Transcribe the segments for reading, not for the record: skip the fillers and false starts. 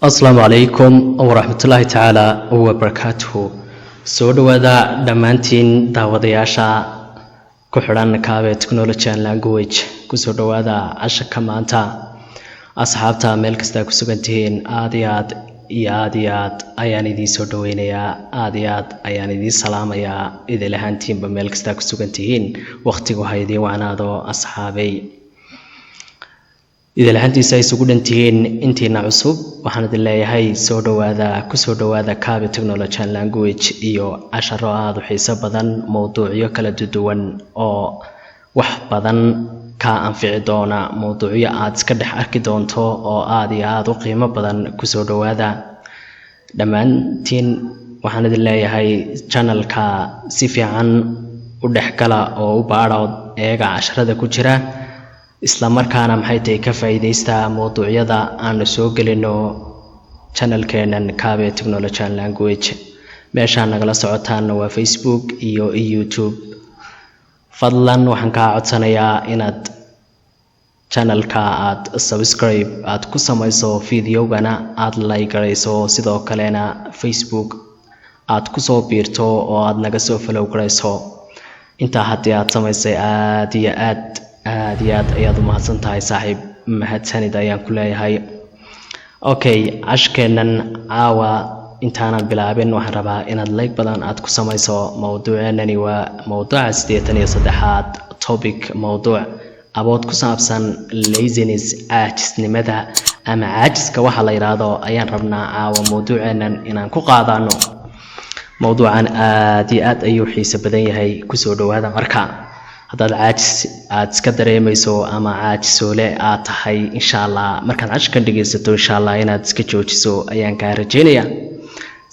Assalamu alaikum warahmatullahi ta'ala wabarakatuh. Soo dhawaada dhammaantiin daawadayaasha ku xidhan Kaabe Technology and Language. Ku soo dhawaada casharka maanta. Asxaabta meel kasta ku sugan tihiin aad iyo aad ayaan idin soo dhaweynayaa. Aad iyo aad ayaan idin salaamayaa. Idil ahaantiinba meel kasta ku sugan tihiin. Waqtigu ha idin wacnaado asxaabay. إذا لحنتي سيسوق دنتين أنتي نعصب وحنا دللاي سو دواذا كسو دواذا كابي تكنولوجي لانجويج إيو عشر هذا حساب بدن موضوع يكلا دوان أو وح بدن كأنفع دونا موضوعية عاد كده أكيد دونتو أو عادي عاد قيمة بدن كسو دواذا لما أنتين وحنا دللاي channel كا سيفي عن ودحكلا أو بارود إيجا عشرة دا كجرا isla markaana maxay tahay ka faa'iideystaa mowduucyada aan soo gelino channel-keenan Kaabe Technology and Language meesha nagala socotaan waa Facebook iyo YouTube fadlan waxaan ka codsanayaa inaad channel-ka aad subscribe aad ku samayso video-gana aad like garayso sidoo kalena Facebook aad ku soo biirto oo aad naga soo follow garayso inta haddii aad samaysay aad iyo aad ayaad u mahadsan tahay saaxiib mahadsanid ayaan ku leeyahay okay cashkeenan caawa intaanan bilaabin waxaan rabaa inaad like badan aad ku samayso mowduuceenani waa mowduuca 83aad topic mowduuc abood ku saabsan laziness caajisnimada ama caajiska waxa la yiraahdo ayaan rabnaa caawa mowduuceenan inaan ku qaadano mowduucan aad iyo aad ayuu xiiso badan yahay ku soo dhawaada marka haddaad caajis aad iska dareemayso ama caajisoole aad tahay insha Allah markaad cashkan dhageysato insha Allah inaad iska joojiso ayaan ka rajeynayaa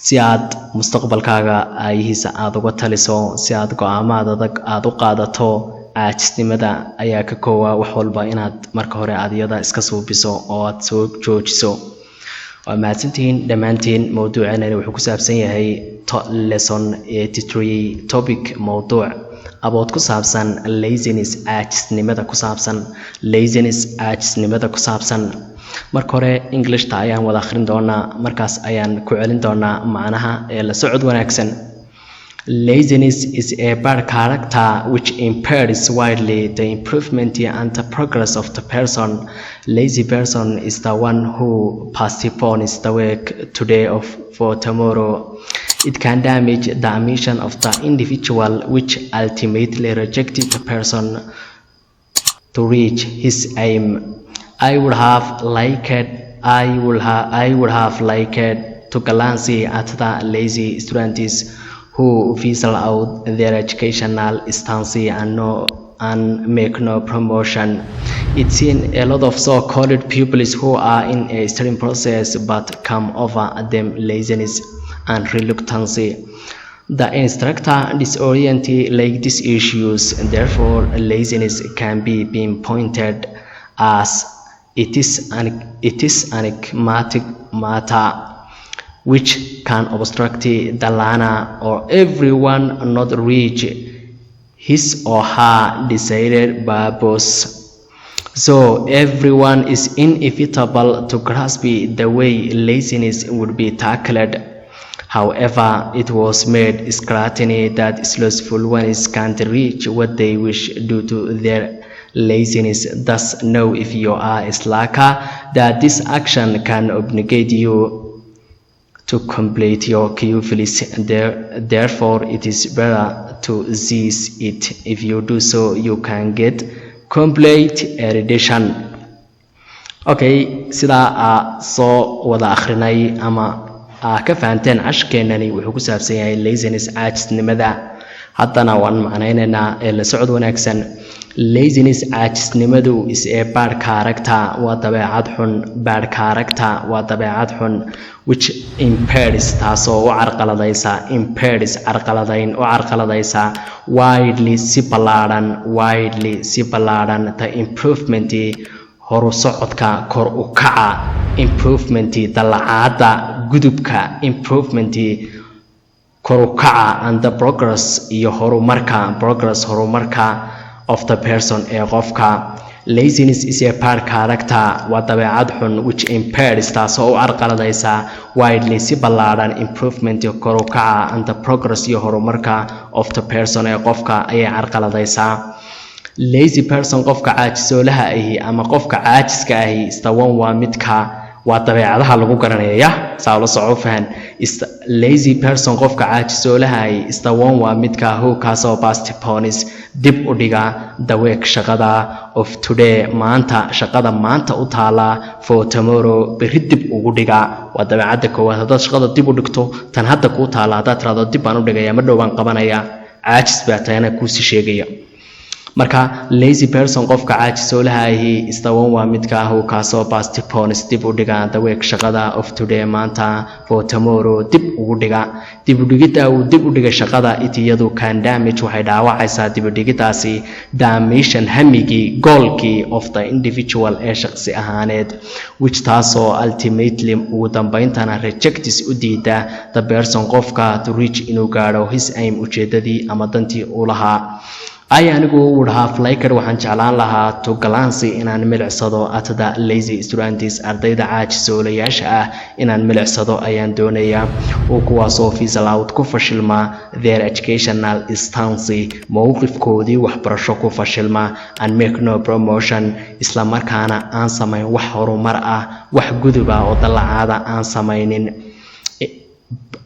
si aad mustaqbalkaaga ayhiisa aad uga taliso si aad go'aamada adag aad u qaadato caajisnimada ayaa ka koowa wax walba inaad marka hore aadiyada iska suubiso oo aad soo joojiso waa mahadsantihiin dhammaantiin mowduuceenani wuxuu ku saabsan yahay lesson 83 topic mowduuc abood ku saabsan laziness caajisnimada ku saabsan marka hore Englishta ayaan wada akhrin doonaa markaas ayaan ku celin doonaa macnaha ee la socod wanaagsan Laziness is a bad character which impairs widely the improvement and the progress of the person. Lazy person is the one who postpones the work today for tomorrow. It can damage the ambition of the individual, which ultimately rejects the person to reach his aim. I would have liked to glance at the lazy students who fizzle out their educational stance and make no promotion. It's seen a lot of so-called pupils who are in a studying process but come over them laziness and reluctancy. The instructor disoriented like these issues, and therefore laziness can be pinpointed as it is an enigmatic matter which can obstruct the learner or everyone not reach his or her desired purpose. So everyone is inevitable to grasp the way laziness would be tackled. However, it was made scrutiny that slothful ones can't reach what they wish due to their laziness. Thus, know if you are a slacker that this action can obligate you to complete your queues. Therefore, it is better to seize it. If you do so, you can get complete erudition. Okay, sida soo wada akhrinay ama ka fahanteen cashkeenani wuxuu ku saabsan yahay laziness caajisnimada haddana waan macnaynaynaa ee la socod wanaagsan laziness caajisnimadu is a bad character waa dabeecad xun which impairs taasoo u carqaladaysa widely si ballaaran the improvement horu socodka kor u kaca improvement dalacaada gudubka improvement kor u kaca and the progress iyo horumarka of the person ee qofka laziness is a bad character waa dabeecad xun which impairs taasoo u carqaladaysa widely si ballaaran improvement iyo kor u kaca and the progress iyo horumarka of the person ee qofka ayay carqaladaysaa lazy person qofka caajisoolaha ahi ama qofka caajiska ahi istawan waa midka waa dabeecadaha lagu garanaya saa la soo fahan lazy person qofka caajisoolaha ahi istawan waa midka who kaasoo postpones dib u dhiga the work shaqada of today maanta shaqada maanta u taala for tomorrow berri dib ugu dhiga waa dabeecada koowaad haddaad shaqada dib u dhigto tan hadda ku taala haddaad tiraahdo dib baan u dhigaya ma dhowaan qabanaya caajis baa tayana ku si sheegaya marka lazy person qofka caajisoolaha ahi istawan waa midka uu kaasoo postpones dib u dhiga the work shaqada of today maanta for tomorrow dib ugu dhiga dib u dhigida uu dib u dhiga shaqada itiyadu can damage waxay dhaawacaysaa dib u dhigidaasi damation hamigi goalkii of the individual ee shakhsi ahaaneed which taasoo ultimately ugu dambayntana rejects u diida the person qofka to reach inuu gaadho his aim ujeedadii ama dantii uu lahaa anigu would have liked waxaan jeclaan lahaa to glance inaan milicsado at the lazy students ardayda caajisoolayaasha ah inaan milicsado ayaan doonayaa oo kuwaasoo fizzle out ku fashilma their educational stance mowqifkoodii waxbarasho ku fashilma and make no promotion isla markaana aan samayn wax horumar ah wax guduba oo dalacaada aan samaynin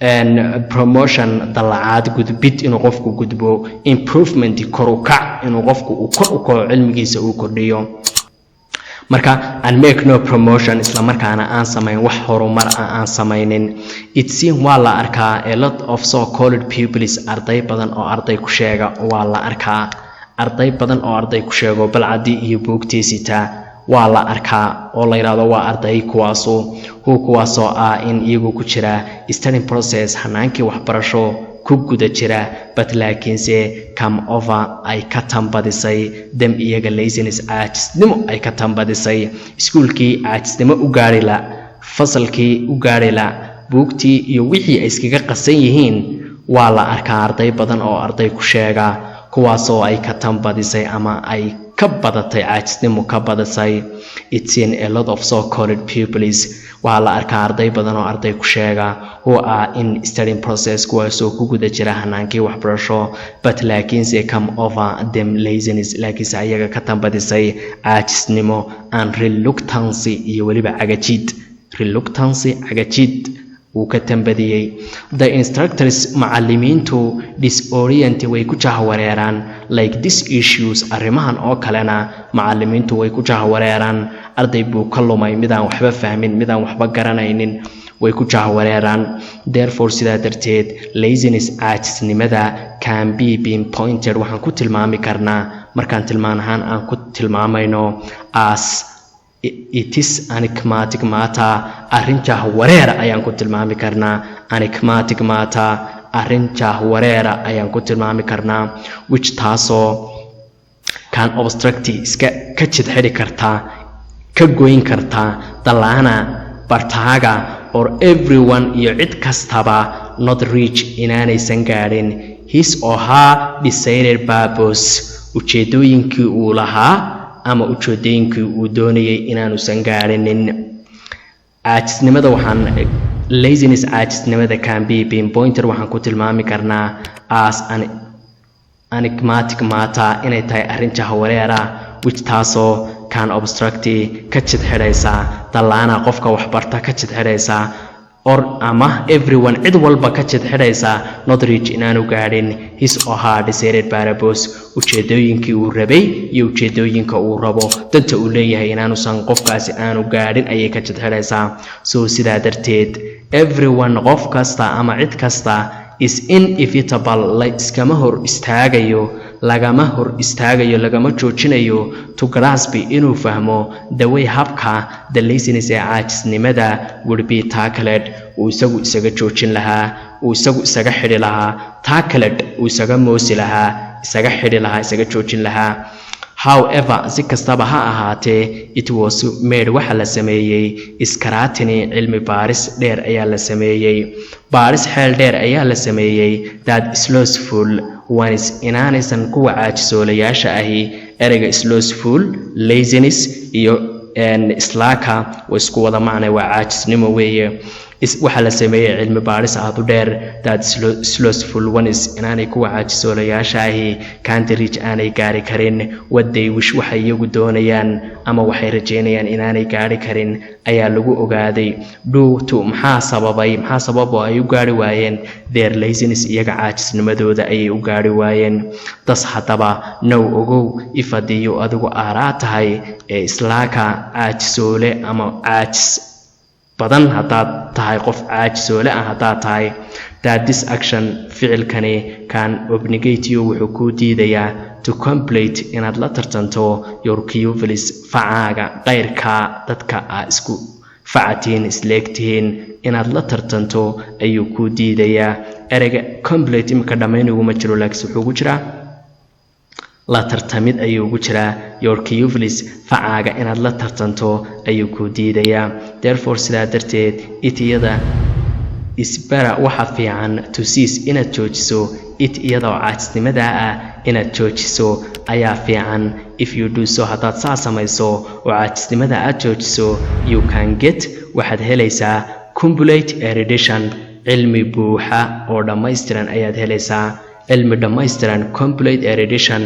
and promotion dalacaad gudbid inuu qofku gudbo improvement kor u kac inuu qofku uu kor u kaco cilmigiisa uu kordhiyo marka and make no promotion isla markaana aan samayn wax horumar aan samaynin it seems waa la arkaa a lot of so called pupils arday badan oo arday ku sheega waa la arkaa arday badan oo arday ku sheego balcadi iyo buugtiisita waa la arkaa oo la yiraahdo waa arday kuwaasoo ah in iyagu ku jira studying process hanaankii waxbarasho ku guda jira but laakiinse come over ay ka tambadisay dem iyaga laziness caajisnimo ay ka tambadisay iskuulkii caajisnimo u gaari la fasalkii u gaari la buugtii iyo wixii ay iskaga qasan yihiin waa la arkaa arday badan oo arday ku sheega kuwaasoo ay ka tambadisay ama ay ka badatay caajisnimo ka badasay it's in a lot of so called pupils waa la arkaa arday badan oo arday ku sheega who are in studying process kuwaasoo ku guda jira hanaankii waxbarasho but laakiinse come over them laziness laakiinse ayaga ka tambadisay caajisnimo and reluctance iyo weliba cagajid uu ka tambadiyay the instructors macallimiintu disorient way ku jahwareeraan like this issues arrimahan oo kalena macallimiintu way ku jahwareeraan arday buu ka lumay midaan waxba fahmin midaan waxba garanaynin way ku jahwareeraan therefore sidaa darteed laziness caajisnimada can be pinpointed waxaan ku tilmaami karnaa markaan tilmaan ahaan aan ku tilmaamayno as it is enigmatic matter arrin jahwareer ayaan ku tilmaami karnaa enigmatic matter arrin jahwareer ayaan ku tilmaami karnaa which taasoo can obstruct iska ka jidxidhi kartaa ka goyn kartaa dalaana bartaaga or everyone iyo cid kastaba not reach inaanaysan gaadhin his or her desired purpose ujeedooyinkii uu lahaa ama ujeedooyinkii uu doonayay inaanusan gaadhinin caajisnimada waxaan laziness caajisnimada can be pinpointed waxaan ku tilmaami karnaa as an enigmatic matter inay tahay arrin jahwareera which taasoo can obstruct ka jidxidhaysa dalaana qofka waxbarta ka jidxidhaysa or ama everyone cid walba ka jidxidhaysa not reach inaanu gaadhin his or her desired purpose ujeedooyinkii uu rabay iyo ujeedooyinka uu rabo danta uu leeyahay inaanusan qofkaasi aanu gaadhin ayay ka jidxidhaysaa soo sidaa darteed everyone qof kasta ama cid kasta is inevitable la iskama hor istaagayo lagama joojinayo to grasp inuu fahmo the way habka the laziness ee caajisnimada would be tackled uu isagu isaga joojin lahaa uu isagu isaga xidhi lahaa tackled uu isaga moosi lahaa isaga xidhi lahaa isaga joojin lahaa however si kastaba ha ahaatee it was made waxa la sameeyey iskaraatini cilmi baaris dheer ayaa la sameeyey baaris xeel dheer ayaa la sameeyey that is lossful ones inaanaysan kuwa caajisoolayaasha ahi ereyga slothful, laziness iyo slacker way isku wada macnay waa caajisnimo weeye. waxaa la sameeyay cilmi baaris aad u dheer that slothful ones inaanay kuwa caajisoolayaasha ahi can't reach aanay gaari karin what they wish waxay iyagu doonayaan ama waxay rajeynayaan inaanay gaari karin ayaa lagu ogaaday. due to maxaa sabab oo ay u gaari waayeen their laziness iyaga caajisnimadooda ayay u gaari waayeen. das haddaba now ogow if haddii adigu aaraa tahay ee islaaka caajisoole ama caajis badan haddaad tahay qof caajisoole ah haddaad tahay that this action ficilkani can obligate you wuxuu kuu diidayaa to complete inaad la tartanto your cuvilis facaaga qayrka dadka isku facatiin isleegtihiin inaad la tartanto ayuu kuu diidayaa. ereyga complete imika dhammayniguma jiro laakiin wuxuu ugu jiraa la tartamid ayuu ugu jiraa. your cuvilis facaaga inaad la tartanto ayuu kuu diidayaa. therefore sidaa darteed it iyada isbara waxa fiican to cease inaad joojiso it iyadoo caajisnimadaa ah inaad joojiso ayaa fiican. if you do so haddaad saa samayso oo caajisnimada aad joojiso you can get waxaad helaysaa complete erudition cilmi buuxa oo dhammaystiran ayaad helaysaa. cilmi dhammaystiran complete erudition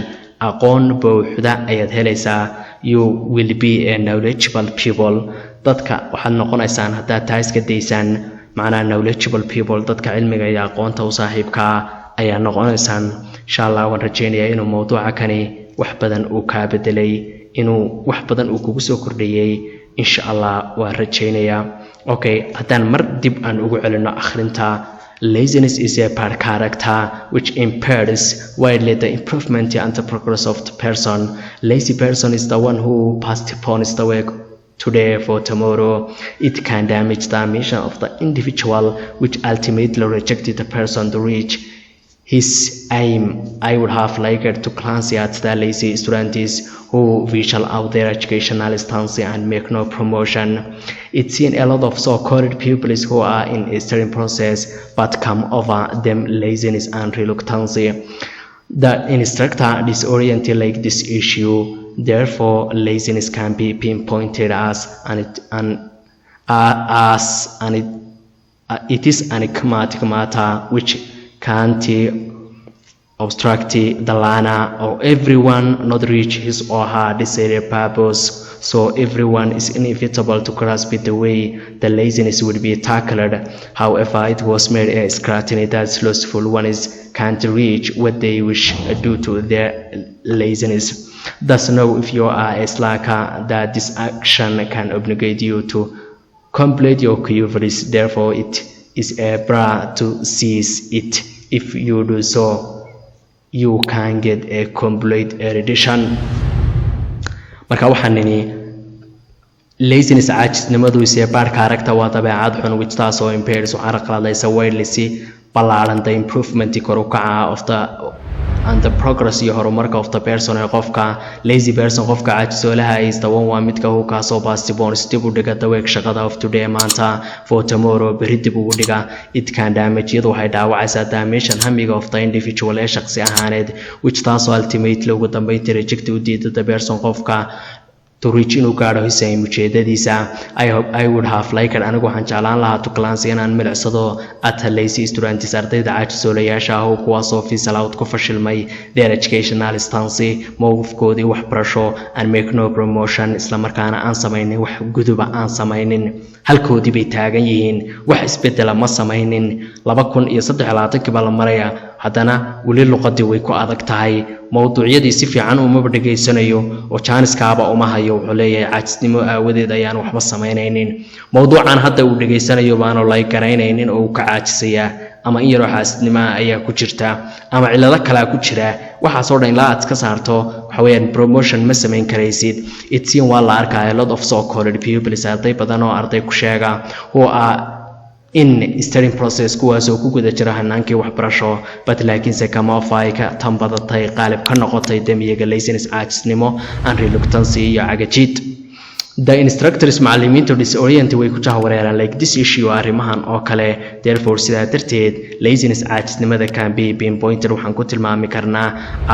aqoon buuxda ayaad helaysaa. you will be a knowledgeable people dadka waxaad noqonaysaan haddaad taa iska daysaan macnaha knowledgeable people dadka cilmiga iyo aqoonta u saaxiibka ayaa noqonaysaan. insha allah waan rajeynayaa inuu mowduuca kani wax badan uu kaa bedelay inuu wax badan uu kugu soo kordhiyey insha allah waan rajeynayaa. okay haddaan mar dib aan ugu celino akhrinta. laziness is a bad character which impairs widely the improvement and the progress of the person. Lazy person is the one who postpones the work today for tomorrow. It can damage the mission of the individual which ultimately rejected the person to reach his aim. I would have liked to glance at the lazy students who visual out their educational stance and make no promotion. It's seen a lot of so-called pupils who are in a studying process but come over them laziness and reluctancy. The instructor disoriented like this issue. Therefore, laziness can be pinpointed as it is an enigmatic matter which can't obstruct the learner or everyone not reach his or her desired purpose. So everyone is inevitable to grasp the way the laziness would be tackled. However, it was made a scrutiny that slothful ones can't reach what they wish due to their laziness. Thus know if you are a slacker that this action can obligate you to complete your cuvilis. Therefore, it is a bar to seize it. If you do so, you can get a complete erudition. marka waxaan nini laziness caajisnimadu is a bad character waa dabeecad xun which taas oo impairs waxaana qaladaysa widely si ballaaran the improvement kor u kaca of the and the progress iyo horumarka of the person ee qofka. lazy person qofka caajisoolaha is the one waa midka uu kaasoo postpones dib u dhiga the work shaqada of today maanta for tomorrow berri dib ugu dhiga. it can damage iyadu waxay dhaawacaysaa dimension hamiga of the individual ee shaqsi ahaaneed which taasoo ultimately ugu dambeyntii reject u diida the person qofka to reach inuu gaadho hisayn ujeedadiisa. I would have liked anigu waxaan jeclaan lahaa to glance inaan milicsado at lazy students ardayda caajisoolayaasha ah kuwaasoo fiisal out ku fashilmay their educational stance mowqifkoodii waxbarasho and make no promotion isla markaana aan samaynin wax guduba aan samaynin halkoodii bay taagan yihiin wax isbedela ma samaynin. 2023 baa la maraya haddana weli luqadii way ku adag tahay mowduucyadii si fiican uma dhageysanayo oo jaaniskaaba uma hayo wuxuu leeyahay caajisnimo aawadeed ayaan waxba samaynaynin. mowduucan hadda uu dhageysanayo baanu lay garaynaynin oo uu ka caajisayaa ama in yaroo xaasidnimo ayaa ku jirta ama cilado kale ku jira. waxaasoo dhan ilaa aad ka saarto waxa weeyaan promotion ma samayn karaysid. it's seen waa la arkaa a lot of so-called pupils arday badan oo arday ku sheega who are in studying process kuwaasoo ku guda jira hanaankii waxbarasho but laakiinse kama ofay ka tan badatay qaalib ka noqotay damiyaga laziness caajisnimo and reluctancy iyo cagajid. The instructors macallimiintu disoriented way ku jahwareeraan like this issue arrimahan oo kale. Therefore sidaa darteed laziness caajisnimada can be pinpointed waxaan ku tilmaami karnaa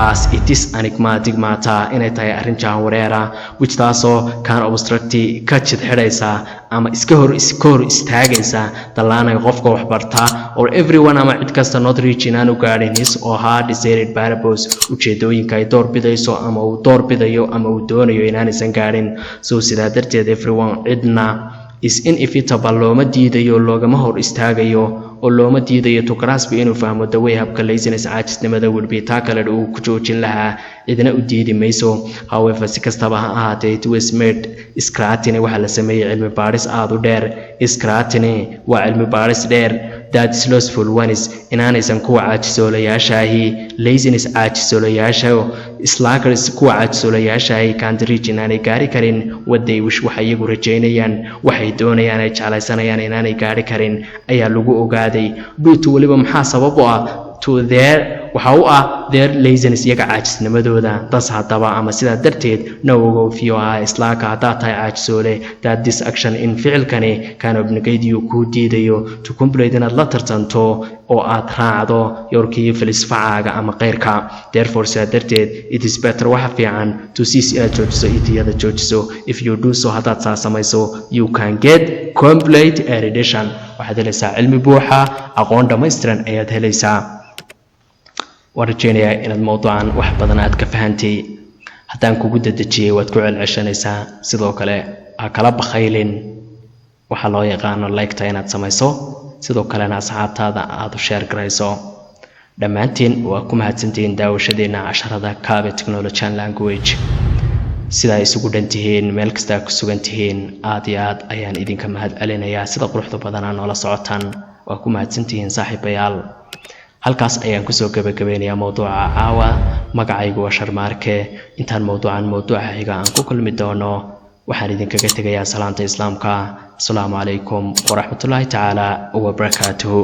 as it is enigmatic matter inay tahay arrin jahwareera which taasoo can obstruct ka jidxidhaysa ama iska hor istaagaysa dalaanaga qofka wax barta or everyone ama cid kasta not reaching aanu gaadhin his or her desired purpose ujeedooyinka ay doorbidayso ama uu doorbidayo ama uu doonayo inaanaysan gaadhin. So sidaa darteed everyone cidna is inevitable looma diidayo loogama hor istaagayo oo looma diidayo to grasp inuu fahmo the way habka laziness caajisnimada will be taa kale uu ku joojin lahaa cidna u diidi mayso. However si kastaba ha ahaatee it was made scrutiny waxaa la sameeyey cilmi baadhis aad u dheer. Scrutiny waa cilmi baadhis dheer that is lostful ones inaanaysan kuwa caajisoolayaashaahi laziness caajisoolayaasha slackers kuwa caajisoolayaashaahi can't reach inaanay gaari karin what they wish waxa iyagu rajaynayaan waxay doonayaan ay jeclaysanayaan inaanay gaari karin ayaa lagu ogaaday. Due to waliba maxaa sabab u ah to waxa u ah their laziness iyaga caajisnimadooda. Tas haddaba ama sidaa darteed no ogofyo ah slack haddaa tahay caajisoole that this action in ficilkani can obligate you kuu diidayo to complete inaad la tartanto oo aad raacdo yorkii filisfacaaga ama qeyrka. Therefore sidaa darteed it is better waxa fiican to cease inaad joojiso itiyada joojiso. If you do so haddaad saa samayso you can get complete erudition waxaad helaysaa cilmi buuxa aqoon dhammaystiran ayaad helaysaa. waan rajeynayaa inaad mowduucan wax badan aad ka fahantay. haddaan kugu dadejiyey waad ku celceshanaysaa. sidoo kale ha kala bakhaylin waxa loo yaqaano like-ta inaad samayso sidoo kalena asxaabtaada aad u share garayso. dhammaantiin waa ku mahadsantihiin daawashadeena casharada Kaabe Technology and Language. sida ay isugu dhantihiin meel kasta ku sugan tihiin aad iyo aad ayaan idinka mahad celinayaa sida quruxda badan aad noola socotaan. waa ku mahadsantihiin saaxiibayaal. halkaas ayaan kusoo gabagabeynayaa mowduuca caawa. magacaygu waa Sharmaarke. intaan mowduuca xiga aan ku kulmi doono waxaan idinkaga tegayaa salaanta islaamka. assalaamu calaykum waraxmatullaahi tacaala wabarakaatuhu.